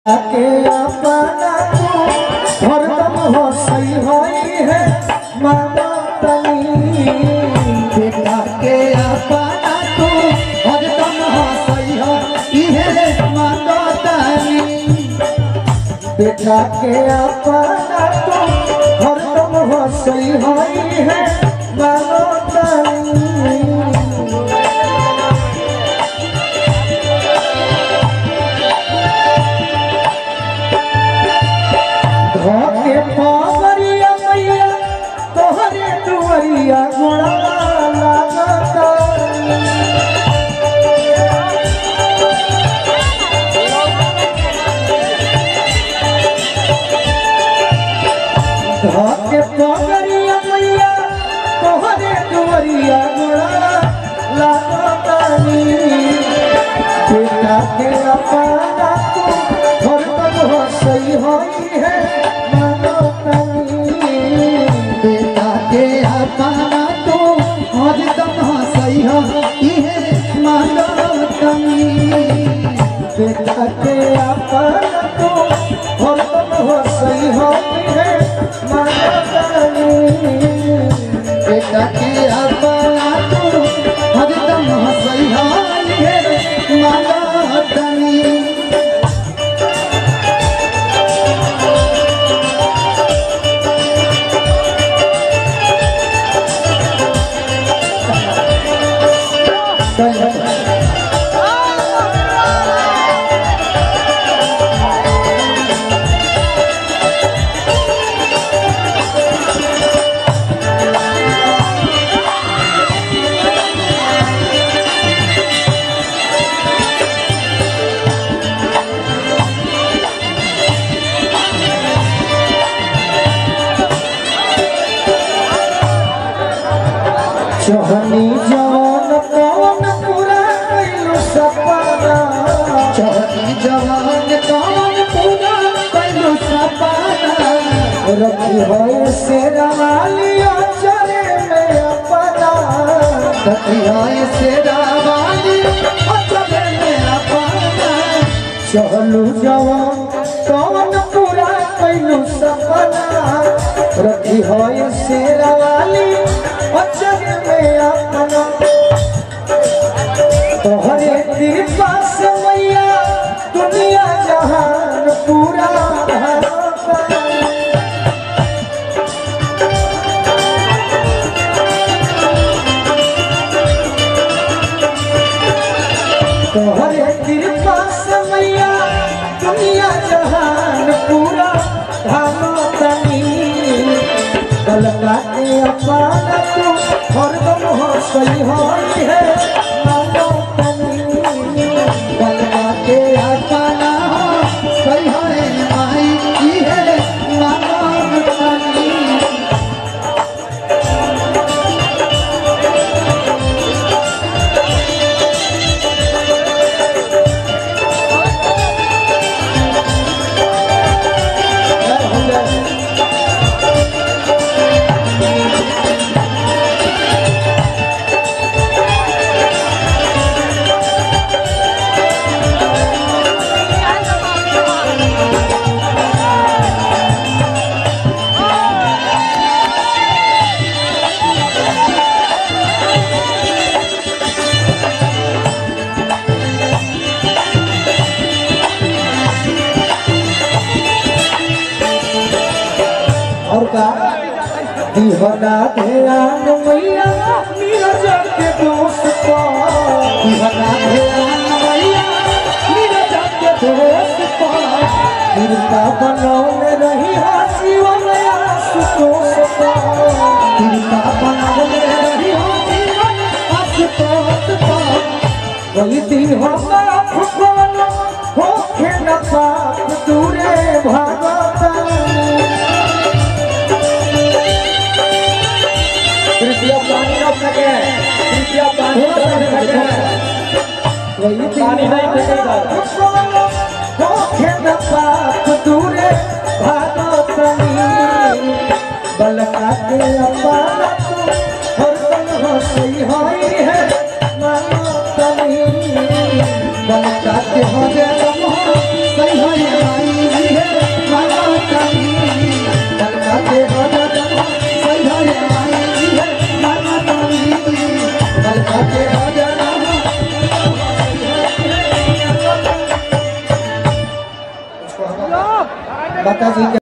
के अपना तू हरदम हंसई होई है मानो तनी बेटा के अपना तू हरदम हंसई होई है मानो तनी बेटा के अपना तू हरदम हंसई होई है मानो तनी धोके पावरिया मैया तोहरे दुआरिया गोड़ा लागता धोके पावरिया मैया तोहरे दुआरिया गोड़ा लागता बेटा के अपना तू हरदम हंसई होई है बेटा के अपना तो हरदम हंसई होई है मानो तनी बेटा के अपना तो हरदम हंसई होई है मानो तनी बेटा के अपना तो हरदम हंसई होई है मानो तनी चहनी जवान कौन पूरा कैलू सपना चहनी जवान कौन पूरा कैलू सपना रखी हो शेरवाली चरे में अपना रखी हो शेरवाली चरे में अपना चहलू जवान कौन पूरा कैलू सपना रखी हो शेरवाली चरे में अपना तोहरे कृपा से मैया दुनिया जहान पूरा तोहरे कृपा से मैया दुनिया जहान पूरा धानो तनी गलता के अपना तू हरदम हंसई होई है मानो तनी गलता के अपना हंसई होई माई है मानो तनी और का दीवाना ध्यान मैया नीरज के दोस्त को दीवाना ध्यान मैया नीरज के दोस्त को कृपा बनौले रही जीवन आशुतोष को कृपा बनौले रही जीवन आशुतोष को वही दिन हो फुकन हो खेल पाप दूरे भागता कृपया पानी न फेंके कृपया पानी न फेंके वही पानी नहीं फेंकेगा हो खेत पाप दूरे भागो तनी बलका के अपना तू हरदम हंसई होई है मानो तनी बलका के हो जाए सही होई माता जी के